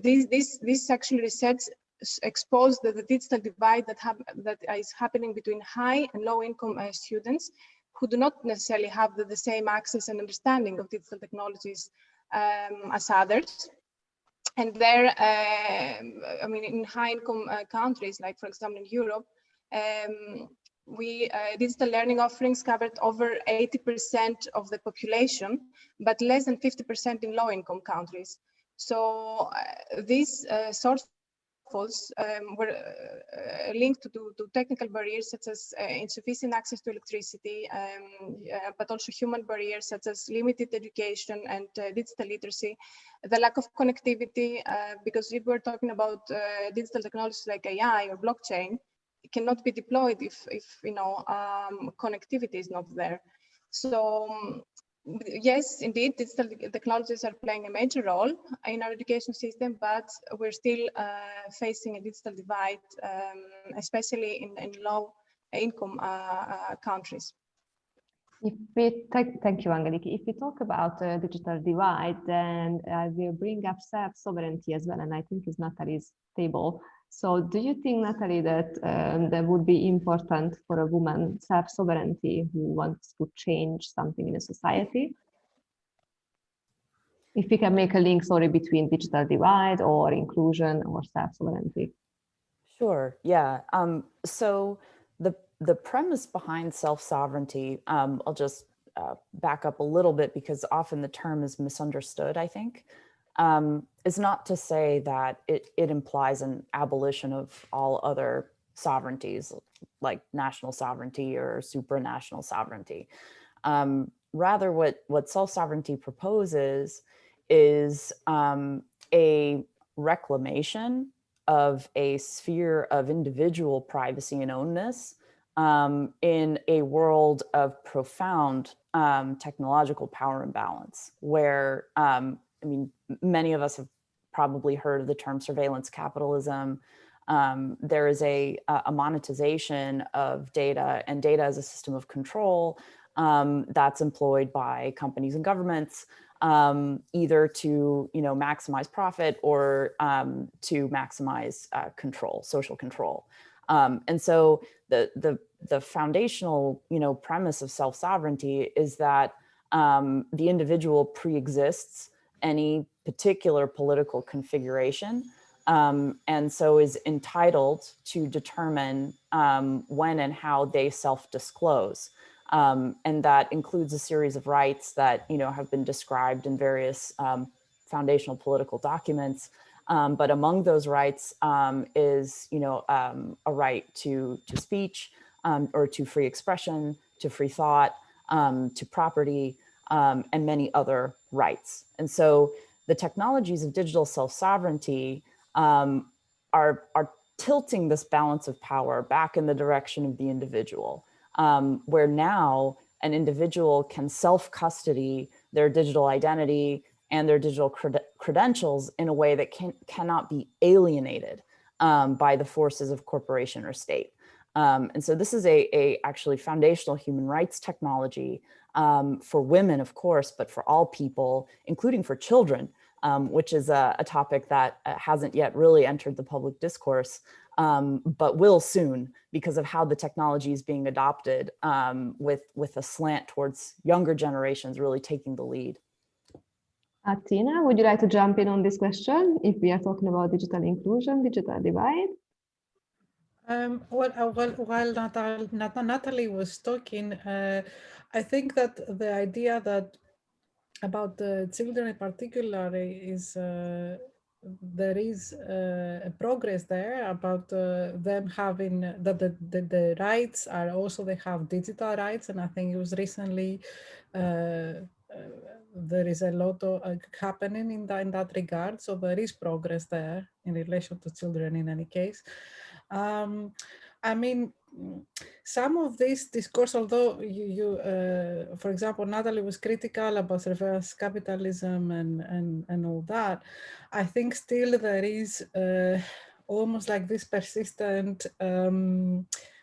E: This actually research exposed the digital divide that is happening between high and low income students who do not necessarily have the same access and understanding of digital technologies as others. And there, I mean, in high-income countries, like for example in Europe, digital learning offerings covered over 80% of the population, but less than 50% in low-income countries. So these shortfalls were linked to technical barriers such as insufficient access to electricity, but also human barriers such as limited education and digital literacy, the lack of connectivity, because if we're talking about digital technologies like AI or blockchain, it cannot be deployed if you know, connectivity is not there. So yes, indeed, digital technologies are playing a major role in our education system, but we're still facing a digital divide, especially in low-income countries.
A: If we thank you, Angelique. If we talk about the digital divide, then I will bring up self-sovereignty as well, and I think it's Natalie's table. So do you think, Natalie, that that would be important for a woman, self-sovereignty, who wants to change something in a society? If we can make a link, sorry, between digital divide or inclusion or self-sovereignty.
I: Sure, yeah. So the premise behind self-sovereignty, I'll just back up a little bit because often the term is misunderstood, I think, is not to say that it implies an abolition of all other sovereignties like national sovereignty or supranational sovereignty. Rather, what self-sovereignty proposes is a reclamation of a sphere of individual privacy and ownness in a world of profound technological power imbalance, where, I mean, many of us have probably heard of the term surveillance capitalism. There is a monetization of data, and data as a system of control that's employed by companies and governments, either to maximize profit or to maximize control, social control. And so the foundational premise of self-sovereignty is that the individual pre-exists any particular political configuration, and so is entitled to determine when and how they self-disclose. And that includes a series of rights that have been described in various foundational political documents. But among those rights is a right to speech, or to free expression, to free thought, to property, and many other rights. And so the technologies of digital self-sovereignty are tilting this balance of power back in the direction of the individual, where now an individual can self-custody their digital identity and their digital credentials in a way that cannot be alienated by the forces of corporation or state. And so this is a actually foundational human rights technology for women, of course, but for all people, including for children, which is a topic that hasn't yet really entered the public discourse, but will soon because of how the technology is being adopted, with a slant towards younger generations really taking the lead.
A: Tina, would you like to jump in on this question if we are talking about digital inclusion, digital divide?
G: While Natalie was talking, I think that the idea that about the children in particular is there is a progress there about them having that the rights are also, they have digital rights, and I think it was recently there is a lot of happening in that regard. So there is progress there in relation to children in any case. I mean, some of this discourse, although for example, Natalie was critical about reverse capitalism and all that, I think still there is almost like this persistent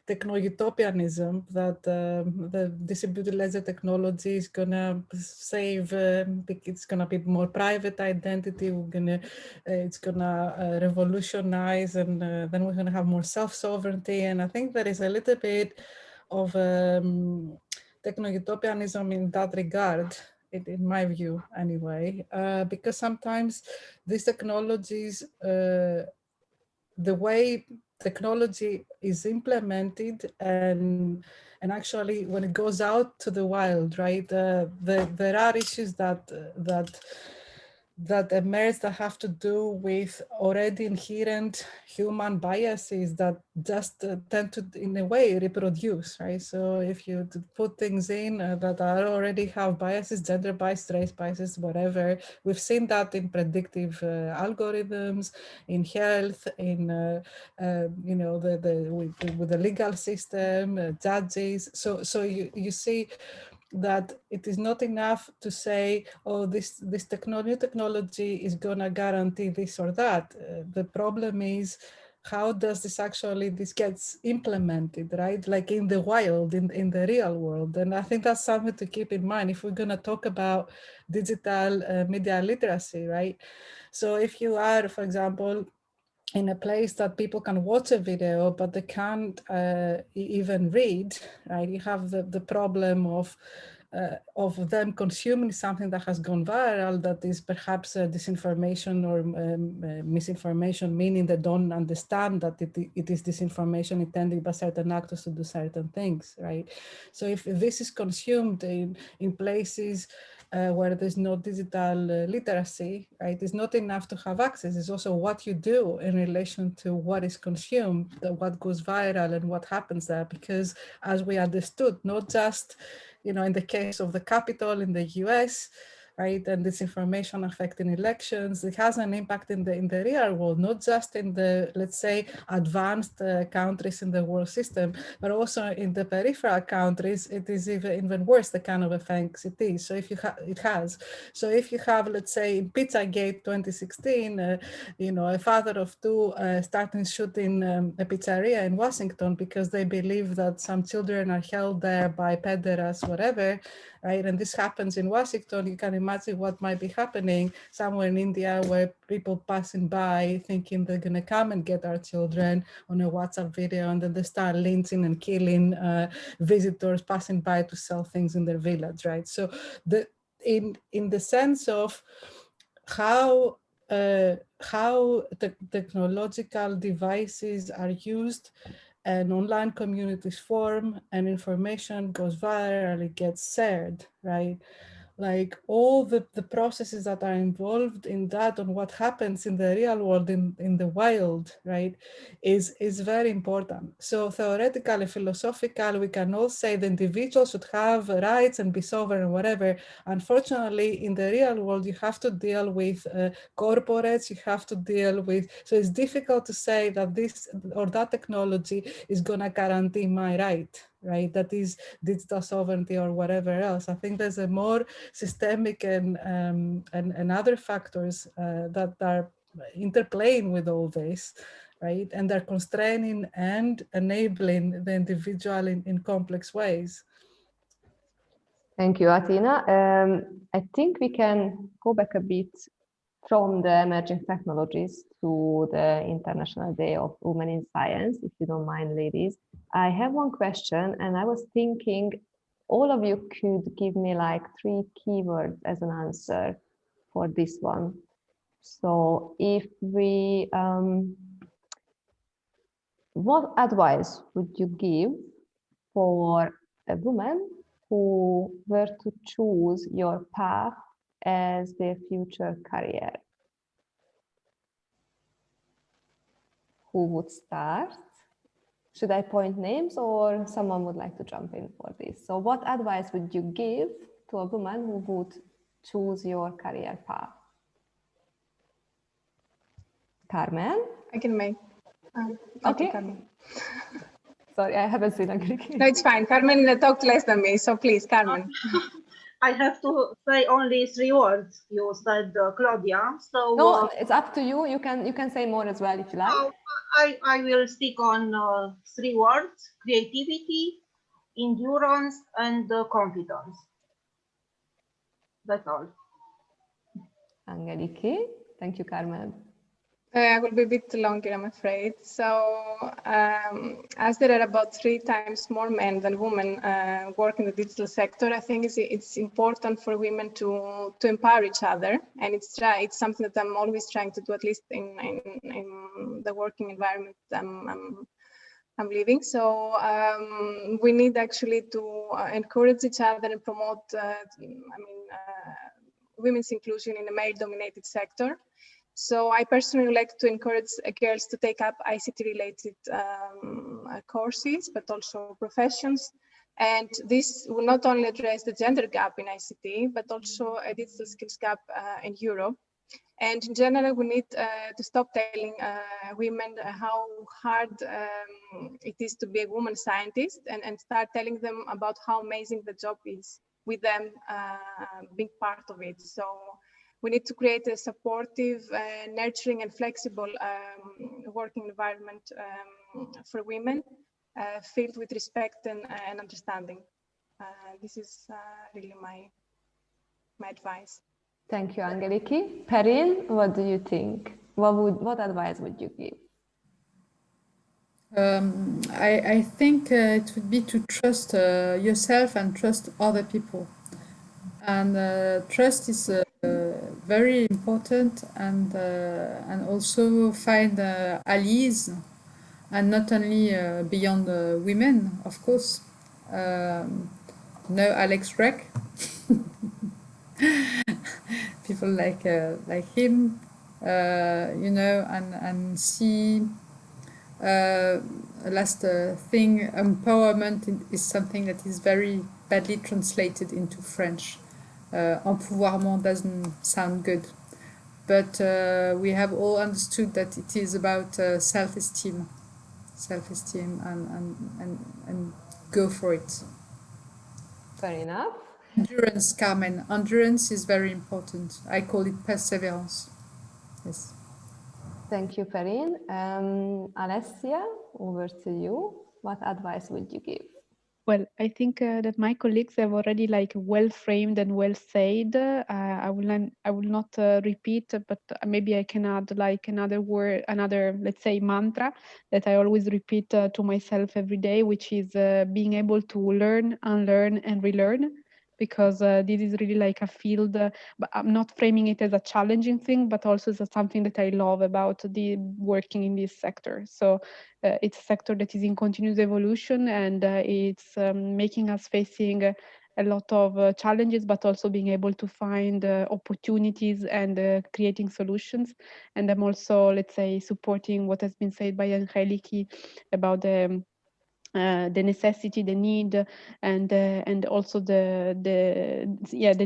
G: techno-utopianism that the distributed ledger technology is gonna save, it's gonna be more private identity, it's gonna revolutionize, and then we're gonna have more self-sovereignty. And I think there is a little bit of techno-utopianism in that regard, in my view anyway, because sometimes these technologies, the way technology is implemented and actually when it goes out to the wild, right? There are issues that emerge that have to do with already inherent human biases that just tend to, in a way, reproduce, right? So if you put things in that are already have biases, gender bias, race biases, whatever, we've seen that in predictive algorithms, in health, in with the legal system, judges. So you see that it is not enough to say, oh, this new technology is going to guarantee this or that. The problem is, how does this gets implemented, right? Like in the wild, in the real world. And I think that's something to keep in mind if we're going to talk about digital media literacy, right? So if you are, for example, in a place that people can watch a video, but they can't even read, right? You have the problem of them consuming something that has gone viral that is perhaps disinformation or misinformation, meaning they don't understand that it is disinformation intended by certain actors to do certain things, right? So if this is consumed in places where there's no digital literacy, right? It's not enough to have access. It's also what you do in relation to what is consumed, what goes viral and what happens there. Because as we understood, not just, in the case of the Capitol in the US, right? And this information affecting elections, it has an impact in the real world, not just in the, let's say, advanced countries in the world system, but also in the peripheral countries. It is even worse, the kind of effects it is. So if you so if you have, let's say, in Pizzagate 2016, you know, a father of two starting shooting a pizzeria in Washington because they believe that some children are held there by pederasts, whatever, right? And this happens in Washington. You can imagine what might be happening somewhere in India where people passing by thinking they're going to come and get our children on a WhatsApp video, and then they start lynching and killing visitors passing by to sell things in their village, right? So in the sense of how technological devices are used and online communities form and information goes viral, it gets shared, right? Like all the processes that are involved in that and what happens in the real world, in the wild, right, is very important. So theoretically, philosophically, we can all say the individual should have rights and be sovereign and whatever. Unfortunately, in the real world, you have to deal with corporates, you have to deal with, so it's difficult to say that this or that technology is gonna guarantee my right, right? That is digital sovereignty or whatever else. I think there's a more systemic and other factors that are interplaying with all this, right? And they're constraining and enabling the individual in complex ways.
A: Thank you, Athena. I think we can go back a bit from the emerging technologies to the International Day of Women in Science, if you don't mind, ladies. I have one question, and I was thinking all of you could give me like 3 keywords as an answer for this one. So if we, what advice would you give for a woman who were to choose your path as their future career? Who would start? Should I point names or someone would like to jump in for this? So what advice would you give to a woman who would choose your career path? Carmen?
E: I can make.
A: Okay.
E: Carmen.
A: Sorry, I haven't seen a Greek.
E: No, it's fine. Carmen talked less than me, so please, Carmen.
F: I have to say only 3 words. You said Claudia. So
A: no, it's up to you. You can say more as well if you like.
F: I will stick on 3 words: creativity, endurance, and confidence. That's all.
A: Angeliki, thank you, Carmen.
E: I will be a bit longer, I'm afraid. So, as there are about 3 times more men than women work in the digital sector, I think it's important for women to empower each other, and it's something that I'm always trying to do, at least in the working environment I'm living. So we need actually to encourage each other and promote, women's inclusion in a male-dominated sector. So I personally like to encourage girls to take up ICT-related courses, but also professions. And this will not only address the gender gap in ICT, but also a digital skills gap in Europe. And in general, we need to stop telling women how hard it is to be a woman scientist, and start telling them about how amazing the job is with them being part of it. So we need to create a supportive, nurturing and flexible working environment for women, filled with respect and understanding. This is really my advice.
A: Thank you, Angeliki. Perrin, what do you think? What advice would you give?
D: I think it would be to trust yourself and trust other people. And trust is very important, and also find allies, and not only beyond women, of course. Know Alex Reck, people like him, you know, and see. Last thing, empowerment is something that is very badly translated into French. empouvoirment doesn't sound good. But we have all understood that it is about self-esteem and go for it.
A: Fair enough.
D: Endurance, Carmen. Endurance is very important. I call it perseverance. Yes.
A: Thank you, Perrine. Alessia, over to you. What advice would you give?
H: Well, I think that my colleagues have already like well framed and well said. I will not repeat, but maybe I can add like another word, another, let's say, mantra that I always repeat to myself every day, which is being able to learn, unlearn, and relearn. Because this is really like a field, but I'm not framing it as a challenging thing, but also as something that I love about the working in this sector. So it's a sector that is in continuous evolution, and it's making us facing a lot of challenges, but also being able to find opportunities and creating solutions. And I'm also, let's say, supporting what has been said by Angeliki about the necessity, the need, and also the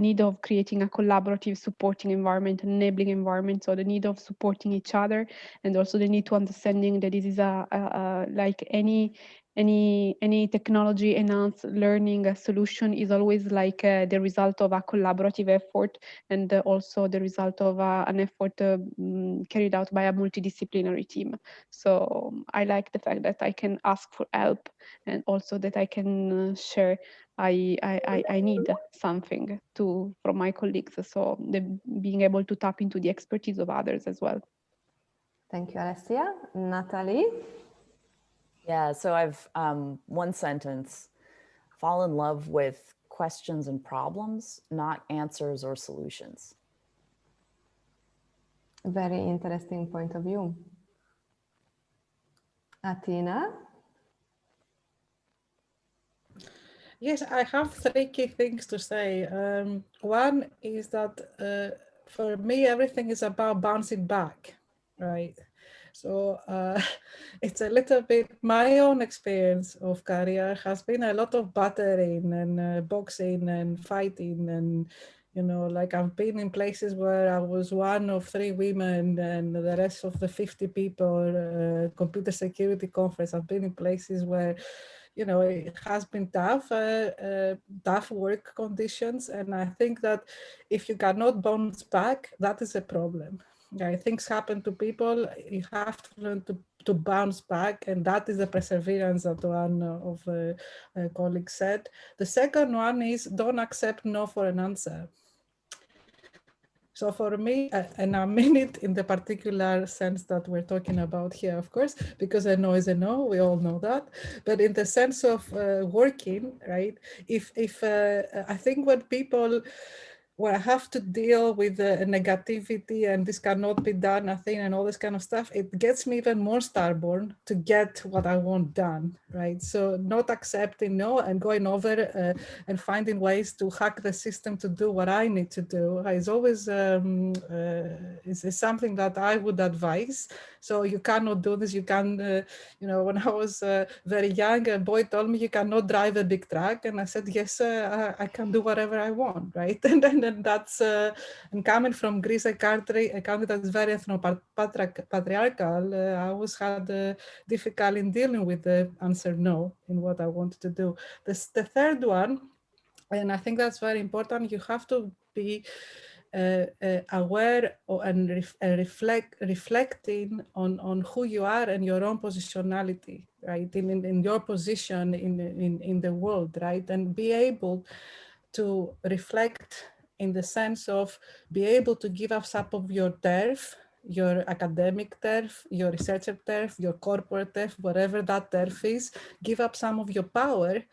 H: need of creating a collaborative, supporting environment, enabling environment. So the need of supporting each other, and also the need to understanding that this is a like any technology enhanced learning solution is always like the result of a collaborative effort, and also the result of an effort carried out by a multidisciplinary team. So I like the fact that I can ask for help, and also that I can share I need something from my colleagues. So being able to tap into the expertise of others as well.
A: Thank you, Alessia. Natalie?
I: Yeah, so I've one sentence: fall in love with questions and problems, not answers or solutions.
A: Very interesting point of view. Athena?
G: Yes, I have three key things to say. One is that for me, everything is about bouncing back, right? So it's a little bit, my own experience of career has been a lot of battering and boxing and fighting, and like I've been in places where I was one of 3 women and the rest of the 50 people, computer security conference. I've been in places where it has been tough work conditions. And I think that if you cannot bounce back, that is a problem. Yeah, things happen to people. You have to learn to bounce back. And that is the perseverance that one of the colleagues said. The second one is don't accept no for an answer. So for me, and I mean it in the particular sense that we're talking about here, of course, because a no is a no, we all know that. But in the sense of working, right? If I think when people have to deal with negativity and this cannot be done, nothing, and all this kind of stuff, it gets me even more stubborn to get what I want done, right? So not accepting no and going over and finding ways to hack the system to do what I need to do is always is something that I would advise. So you cannot do this. You can, when I was very young, a boy told me you cannot drive a big truck, and I said yes, I can do whatever I want, right? And that's and coming from Greece, a country that's very patriarchal, I always had difficulty in dealing with the answer no in what I wanted to do. The third one, and I think that's very important, you have to be aware and reflecting on who you are and your own positionality, right? In your position in the world, right? And be able to reflect in the sense of be able to give up some of your turf, your academic turf, your researcher turf, your corporate turf, whatever that turf is, give up some of your power,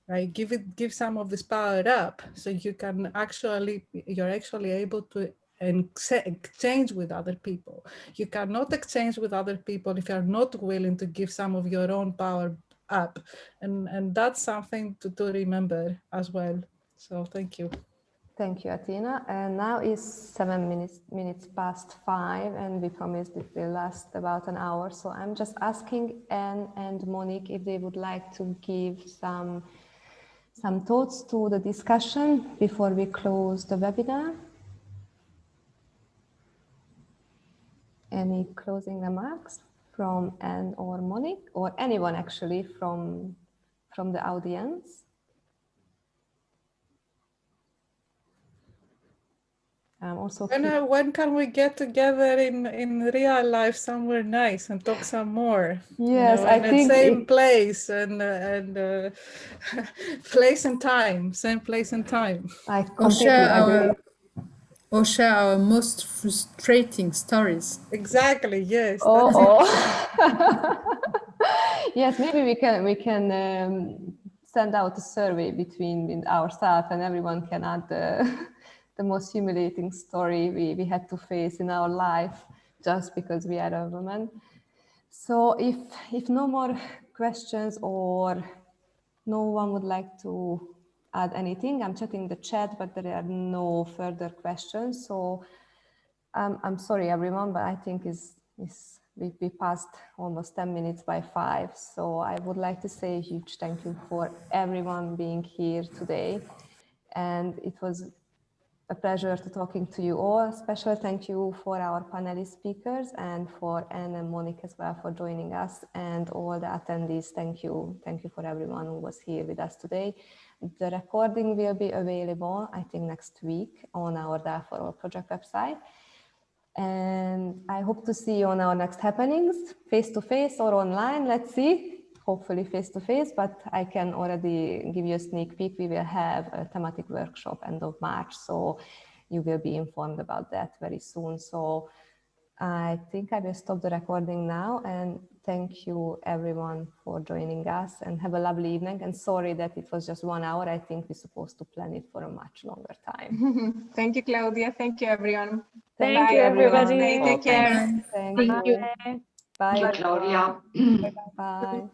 G: right? Give some of this power up so you're actually able to exchange with other people. You cannot exchange with other people if you're not willing to give some of your own power up. And that's something to remember as well. So thank you.
A: Thank you, Athena. And now is 7 minutes past 5, and we promised it will last about an hour. So I'm just asking Anne and Monique if they would like to give some some thoughts to the discussion before we close the webinar? Any closing remarks from Anne or Monique, or anyone actually from the audience? Also,
G: when can we get together in real life somewhere nice and talk some more?
A: Yes,
G: I think same place and place and time, same place and time.
A: I completely agree.
D: Or share our most frustrating stories.
G: Exactly. Yes.
A: Yes, maybe we can send out a survey between ourselves, and everyone can add the most humiliating story we had to face in our life just because we are a woman. So if no more questions or no one would like to add anything, I'm checking the chat, but there are no further questions. So I'm sorry, everyone, but I think we passed almost 10 minutes by 5. So I would like to say a huge thank you for everyone being here today. And it was a pleasure to talking to you all. Special thank you for our panelist speakers and for Anne and Monique as well for joining us, and all the attendees. Thank you for everyone who was here with us today. The recording will be available, I think, next week on our DEL4ALL project website. And I hope to see you on our next happenings, face-to-face or online. Let's see. Hopefully face-to-face, but I can already give you a sneak peek. We will have a thematic workshop end of March, so you will be informed about that very soon. So I think I will stop the recording now, and thank you everyone for joining us, and have a lovely evening. And sorry that it was just 1 hour. I think we're supposed to plan it for a much longer time.
E: Thank you, Claudia. Thank you, everyone.
J: Thank you, everybody.
E: Take care.
A: Thank you.
J: Bye.
A: Bye.
J: Claudia.
A: Bye.